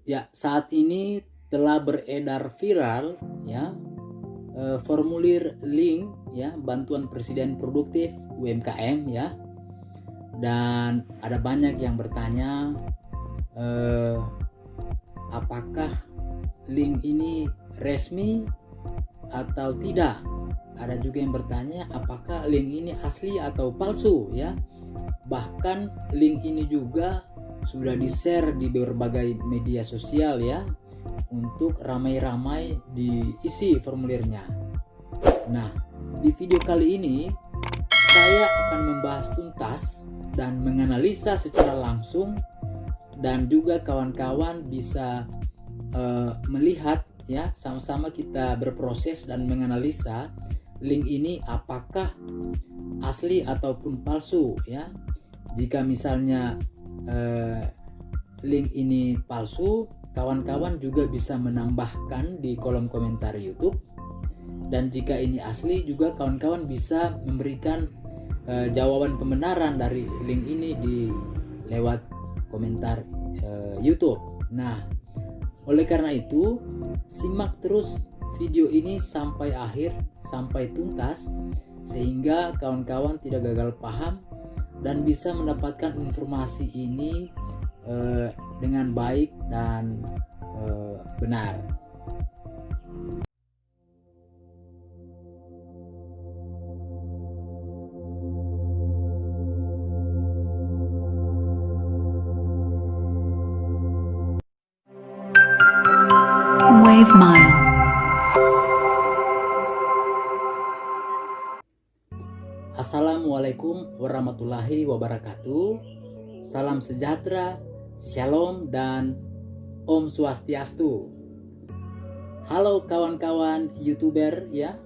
Ya, saat ini telah beredar viral ya formulir link ya bantuan presiden produktif UMKM ya, dan ada banyak yang bertanya apakah link ini resmi atau tidak. Ada juga yang bertanya apakah link ini asli atau palsu ya. Bahkan link ini juga sudah di-share di berbagai media sosial ya, untuk ramai-ramai diisi formulirnya. Nah, di video kali ini saya akan membahas tuntas dan menganalisa secara langsung, dan juga kawan-kawan bisa melihat ya, sama-sama kita berproses dan menganalisa link ini apakah asli ataupun palsu ya. Jika misalnya link ini palsu, kawan-kawan juga bisa menambahkan di kolom komentar YouTube, dan jika ini asli juga kawan-kawan bisa memberikan jawaban pembenaran dari link ini di lewat komentar YouTube. Nah, oleh karena itu simak terus video ini sampai akhir, sampai tuntas, sehingga kawan-kawan tidak gagal paham dan bisa mendapatkan informasi ini dengan baik dan benar. Wave Mile. Assalamualaikum warahmatullahi wabarakatuh. Salam sejahtera, shalom, dan Om Swastiastu. Halo kawan-kawan YouTuber ya,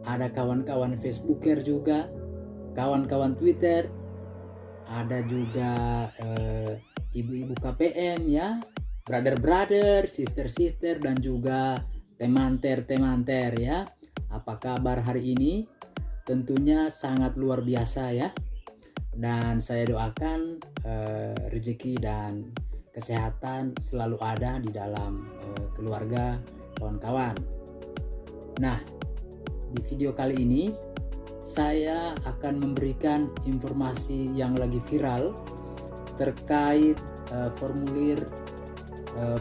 ada kawan-kawan Facebooker juga, kawan-kawan Twitter, ada juga ibu-ibu KPM ya, brother-brother, sister-sister, dan juga temanter-temanter ya. Apa kabar hari ini? Tentunya sangat luar biasa ya, dan saya doakan rezeki dan kesehatan selalu ada di dalam keluarga kawan-kawan. Nah, di video kali ini saya akan memberikan informasi yang lagi viral terkait formulir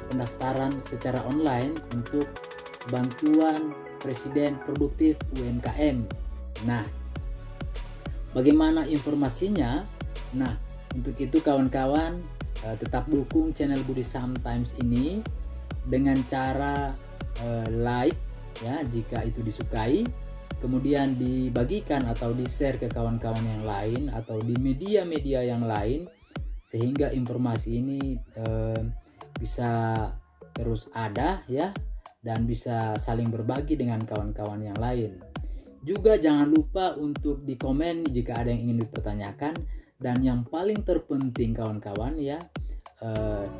pendaftaran secara online untuk bantuan presiden produktif UMKM. Nah, bagaimana informasinya? Nah, untuk itu kawan-kawan tetap dukung channel Budi Sometimes ini dengan cara like ya jika itu disukai, kemudian dibagikan atau di-share ke kawan-kawan yang lain atau di media-media yang lain, sehingga informasi ini bisa terus ada ya, dan bisa saling berbagi dengan kawan-kawan yang lain. Juga jangan lupa untuk di komen jika ada yang ingin dipertanyakan, dan yang paling terpenting kawan-kawan ya,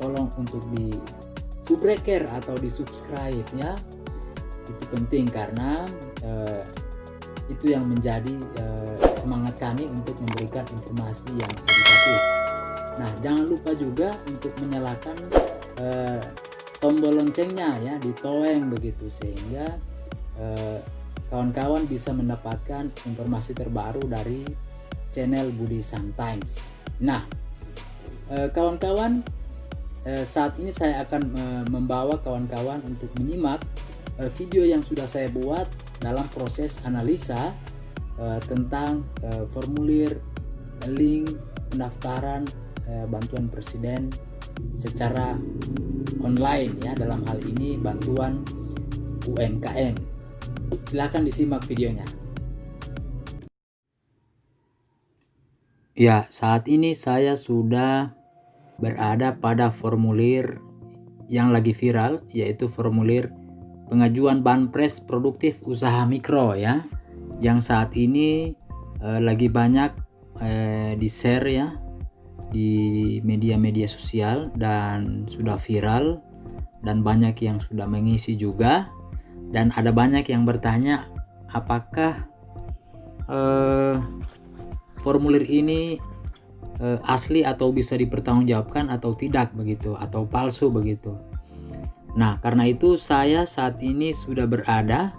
tolong untuk di subbreaker atau di subscribe ya. Itu penting karena itu yang menjadi semangat kami untuk memberikan informasi yang edukatif. Nah, jangan lupa juga untuk menyalakan tombol loncengnya ya, ditoeng begitu, sehingga kawan-kawan bisa mendapatkan informasi terbaru dari channel Budi Sometimes. Nah, kawan-kawan, saat ini saya akan membawa kawan-kawan untuk menyimak video yang sudah saya buat dalam proses analisa tentang formulir link pendaftaran bantuan presiden secara online ya, dalam hal ini bantuan UMKM. Silahkan disimak videonya. Ya, saat ini saya sudah berada pada formulir yang lagi viral, yaitu formulir pengajuan banpres produktif usaha mikro ya, yang saat ini lagi banyak di-share ya di media-media sosial dan sudah viral, dan banyak yang sudah mengisi juga. Dan ada banyak yang bertanya apakah formulir ini asli atau bisa dipertanggungjawabkan atau tidak begitu, atau palsu begitu. Nah, karena itu saya saat ini sudah berada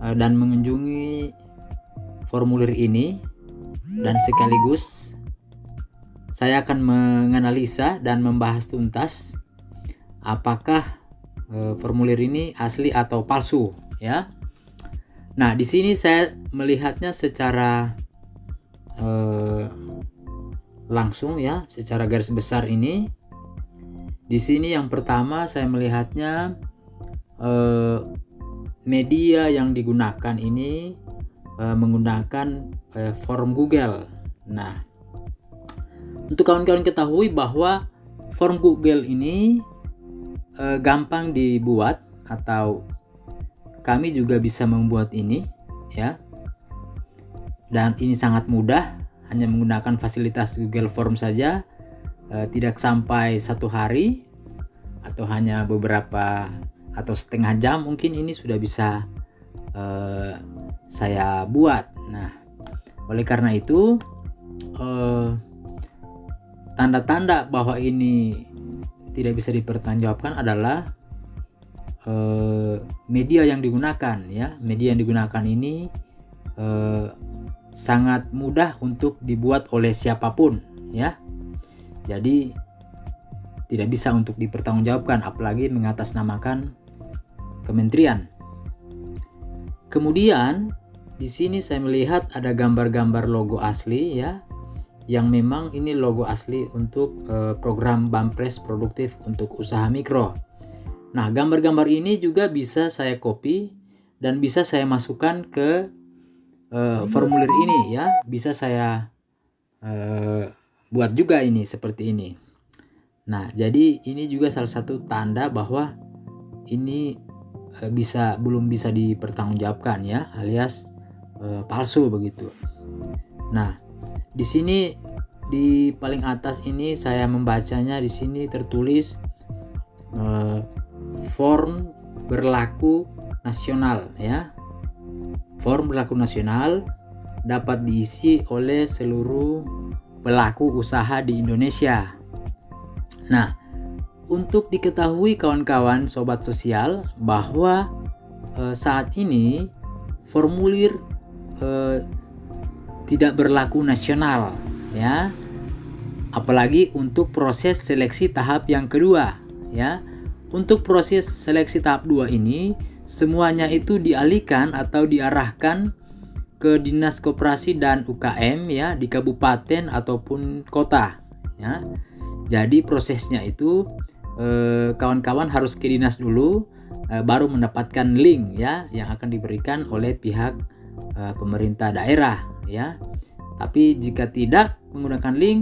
dan mengunjungi formulir ini, dan sekaligus saya akan menganalisa dan membahas tuntas apakah formulir ini asli atau palsu, ya. Nah, di sini saya melihatnya secara langsung, ya, secara garis besar ini. Di sini yang pertama saya melihatnya media yang digunakan ini menggunakan form Google. Nah, untuk kawan-kawan ketahui bahwa form Google ini gampang dibuat, atau kami juga bisa membuat ini, ya. Dan ini sangat mudah, hanya menggunakan fasilitas Google Form saja. Tidak sampai 1 hari atau hanya beberapa atau setengah jam mungkin ini sudah bisa saya buat. Nah, oleh karena itu tanda-tanda bahwa ini tidak bisa dipertanggungjawabkan adalah media yang digunakan, ya. Media yang digunakan ini sangat mudah untuk dibuat oleh siapapun, ya. Jadi tidak bisa untuk dipertanggungjawabkan, apalagi mengatasnamakan kementerian. Kemudian di sini saya melihat ada gambar-gambar logo asli, ya, yang memang ini logo asli untuk program Bampres Produktif untuk Usaha Mikro. Nah, gambar-gambar ini juga bisa saya copy dan bisa saya masukkan ke formulir ini, ya. Bisa saya buat juga ini seperti ini. Nah, jadi ini juga salah satu tanda bahwa ini belum bisa dipertanggungjawabkan, ya, alias palsu begitu. Nah, di sini di paling atas ini saya membacanya, di sini tertulis form berlaku nasional, ya. Form berlaku nasional dapat diisi oleh seluruh pelaku usaha di Indonesia. Nah, untuk diketahui kawan-kawan sobat sosial bahwa saat ini formulir tidak berlaku nasional, ya. Apalagi untuk proses seleksi tahap yang kedua, ya. Untuk proses seleksi tahap 2 ini semuanya itu dialihkan atau diarahkan ke Dinas Koperasi dan UKM, ya, di kabupaten ataupun kota, ya. Jadi prosesnya itu kawan-kawan harus ke dinas dulu, baru mendapatkan link, ya, yang akan diberikan oleh pihak pemerintah daerah, ya. Tapi jika tidak menggunakan link,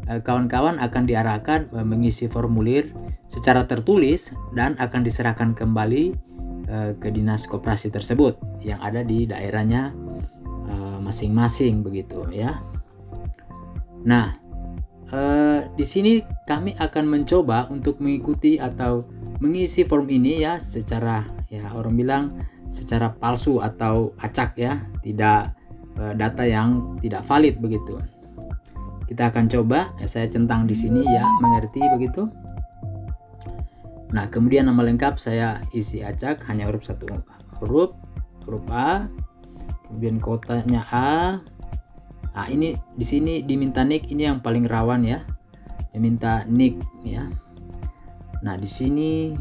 kawan-kawan akan diarahkan mengisi formulir secara tertulis dan akan diserahkan kembali ke dinas koperasi tersebut yang ada di daerahnya masing-masing begitu, ya. Nah, di sini kami akan mencoba untuk mengikuti atau mengisi form ini, ya, secara, ya, orang bilang secara palsu atau acak, ya, tidak data yang tidak valid begitu. Kita akan coba, ya, saya centang di sini, ya, mengerti begitu. Nah, kemudian nama lengkap saya isi acak, hanya huruf huruf A. Kemudian kotanya A. Nah, ini di sini diminta nick, ini yang paling rawan, ya. Diminta nick, ya. Nah, di sini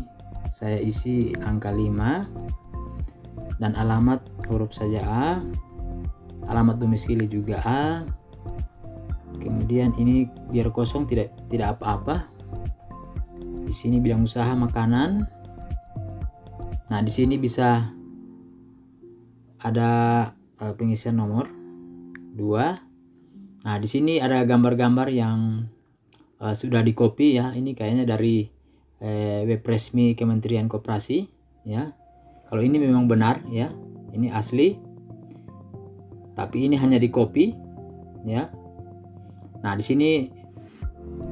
saya isi angka 5 dan alamat huruf saja A. Alamat domisili juga A. Kemudian ini biar kosong, tidak apa-apa. Di sini bidang usaha makanan. Nah, di sini bisa ada pengisian nomor 2. Nah, di sini ada gambar-gambar yang sudah di copy, ya. Ini kayaknya dari web resmi Kementerian Koperasi, ya. Kalau ini memang benar, ya. Ini asli. Tapi ini hanya di copy, ya. Nah, di sini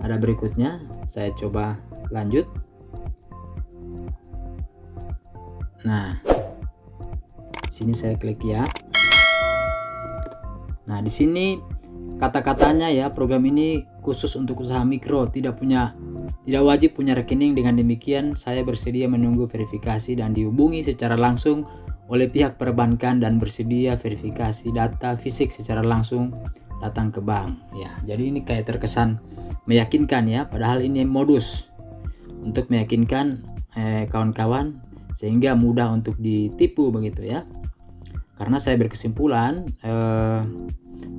ada berikutnya. Saya coba lanjut. Nah, di sini saya klik ya. Nah, di sini kata-katanya, ya, program ini khusus untuk usaha mikro, tidak punya Tidak wajib punya rekening, dengan demikian saya bersedia menunggu verifikasi dan dihubungi secara langsung oleh pihak perbankan dan bersedia verifikasi data fisik secara langsung datang ke bank. Ya, jadi ini kayak terkesan meyakinkan ya, padahal ini modus untuk meyakinkan kawan-kawan sehingga mudah untuk ditipu begitu ya. Karena saya berkesimpulan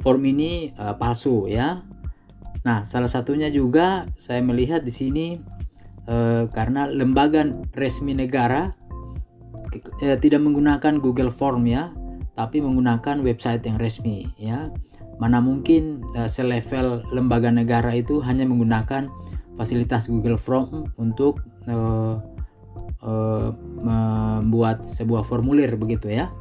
form ini palsu ya. Nah, salah satunya juga saya melihat di sini karena lembaga resmi negara tidak menggunakan Google Form ya, tapi menggunakan website yang resmi ya. Mana mungkin selevel lembaga negara itu hanya menggunakan fasilitas Google Form untuk membuat sebuah formulir begitu ya.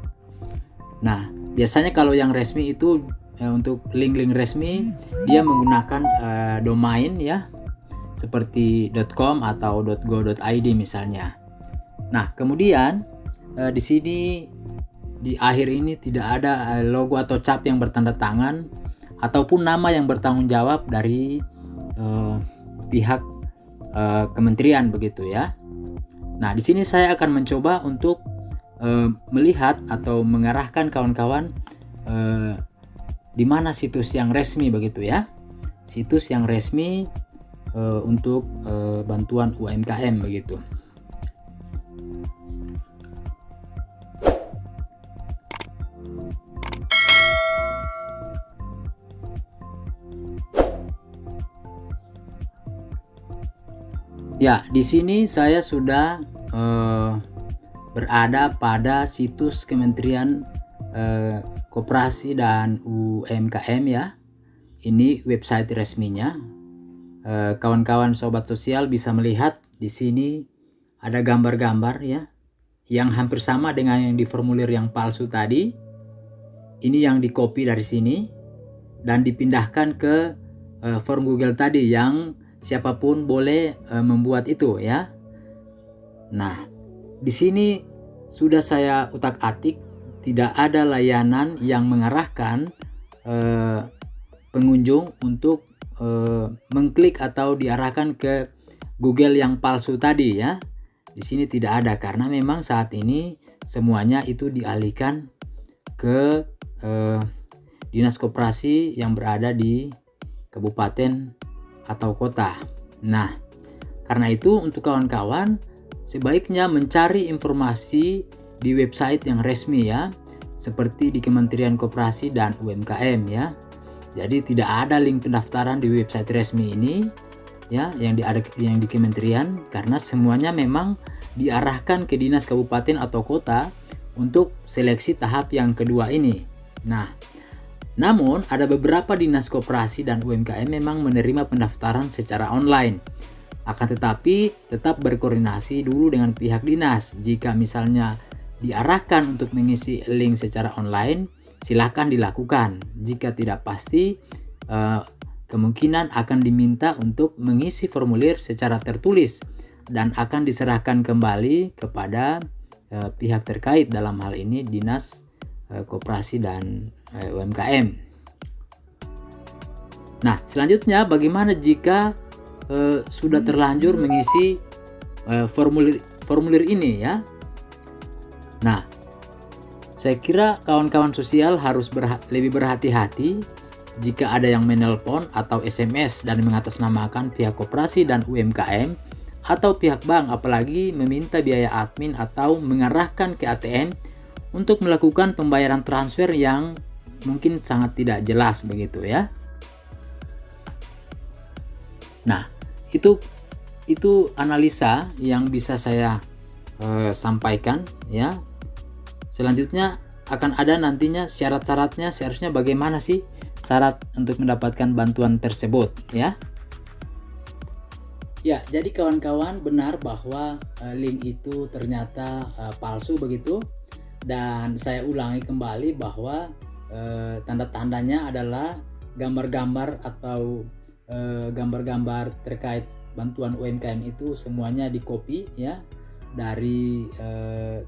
Nah, biasanya kalau yang resmi itu untuk link-link resmi dia menggunakan domain ya, seperti .com atau .go.id misalnya. Nah, kemudian di sini di akhir ini tidak ada logo atau cap yang bertanda tangan ataupun nama yang bertanggung jawab dari pihak kementerian begitu ya. Nah, di sini saya akan mencoba untuk melihat atau mengarahkan kawan-kawan di mana situs yang resmi begitu ya, situs yang resmi untuk bantuan UMKM begitu. Ya, di sini saya sudah berada pada situs Kementerian Koperasi dan UMKM ya. Ini website resminya. Kawan-kawan sobat sosial bisa melihat di sini ada gambar-gambar ya, yang hampir sama dengan yang di formulir yang palsu tadi. Ini yang di copy dari sini dan dipindahkan ke form Google tadi yang siapapun boleh membuat itu ya. Nah, di sini sudah saya utak-atik, tidak ada layanan yang mengarahkan pengunjung untuk mengklik atau diarahkan ke Google yang palsu tadi ya. Di sini tidak ada karena memang saat ini semuanya itu dialihkan ke dinas koperasi yang berada di kabupaten atau kota. Nah, karena itu untuk kawan-kawan sebaiknya mencari informasi di website yang resmi ya, seperti di Kementerian Koperasi dan UMKM ya. Jadi tidak ada link pendaftaran di website resmi ini ya, yang di kementerian, karena semuanya memang diarahkan ke dinas kabupaten atau kota untuk seleksi tahap yang kedua ini. Nah, namun ada beberapa dinas koperasi dan UMKM memang menerima pendaftaran secara online. Akan tetapi tetap berkoordinasi dulu dengan pihak dinas. Jika misalnya diarahkan untuk mengisi link secara online, silakan dilakukan. Jika tidak pasti, kemungkinan akan diminta untuk mengisi formulir secara tertulis dan akan diserahkan kembali kepada pihak terkait, dalam hal ini dinas koperasi dan UMKM. Nah, selanjutnya bagaimana jika sudah terlanjur mengisi formulir ini ya? Nah, saya kira kawan-kawan sosial harus lebih berhati-hati jika ada yang menelpon atau SMS dan mengatasnamakan pihak koperasi dan UMKM atau pihak bank, apalagi meminta biaya admin atau mengarahkan ke ATM untuk melakukan pembayaran transfer yang mungkin sangat tidak jelas begitu ya. Nah, itu analisa yang bisa saya sampaikan ya. Selanjutnya akan ada nantinya syarat-syaratnya, seharusnya bagaimana sih syarat untuk mendapatkan bantuan tersebut ya. Ya, jadi kawan-kawan benar bahwa link itu ternyata palsu begitu. Dan saya ulangi kembali bahwa tanda-tandanya adalah gambar-gambar atau gambar-gambar terkait bantuan UMKM itu semuanya di copy ya dari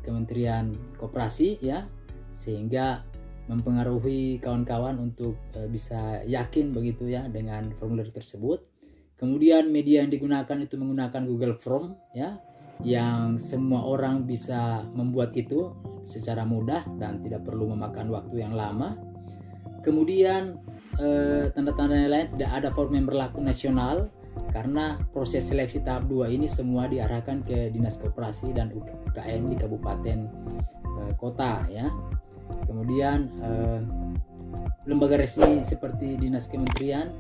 Kementerian Koperasi ya, sehingga mempengaruhi kawan-kawan untuk bisa yakin begitu ya dengan formulir tersebut. Kemudian media yang digunakan itu menggunakan Google Form ya, yang semua orang bisa membuat itu secara mudah dan tidak perlu memakan waktu yang lama. Kemudian tanda-tanda yang lain, tidak ada form yang berlaku nasional karena proses seleksi tahap 2 ini semua diarahkan ke Dinas Koperasi dan UKM di kabupaten kota ya. Kemudian lembaga resmi seperti dinas kementerian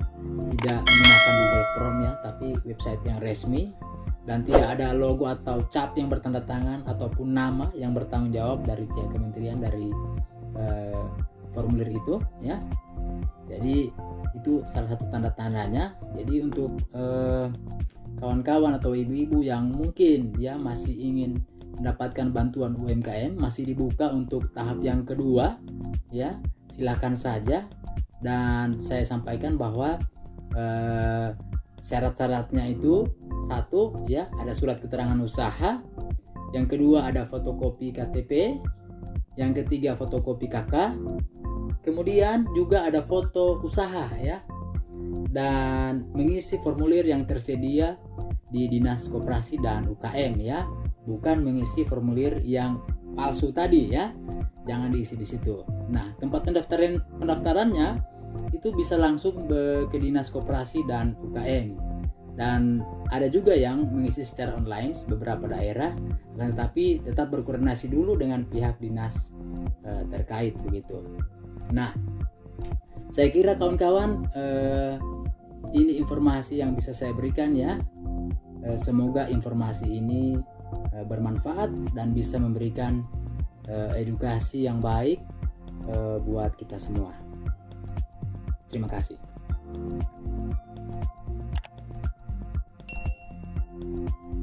tidak menggunakan Google Form ya, tapi website yang resmi, dan tidak ada logo atau cap yang bertanda tangan ataupun nama yang bertanggung jawab dari pihak kementerian dari formulir itu ya. Jadi itu salah satu tanda-tandanya. Jadi untuk kawan-kawan atau ibu-ibu yang mungkin ya masih ingin mendapatkan bantuan UMKM, masih dibuka untuk tahap yang kedua ya, silakan saja. Dan saya sampaikan bahwa syarat-syaratnya itu, satu ya, ada surat keterangan usaha, yang kedua ada fotokopi KTP, yang ketiga fotokopi KK, kemudian juga ada foto usaha ya, dan mengisi formulir yang tersedia di Dinas Koperasi dan UKM ya, bukan mengisi formulir yang palsu tadi ya, jangan diisi di situ. Nah, tempat pendaftarannya itu bisa langsung ke Dinas Koperasi dan UKM, dan ada juga yang mengisi secara online beberapa daerah, tetapi tetap berkoordinasi dulu dengan pihak dinas terkait begitu. Nah, saya kira kawan-kawan ini informasi yang bisa saya berikan ya. Semoga informasi ini bermanfaat dan bisa memberikan edukasi yang baik buat kita semua. Terima kasih.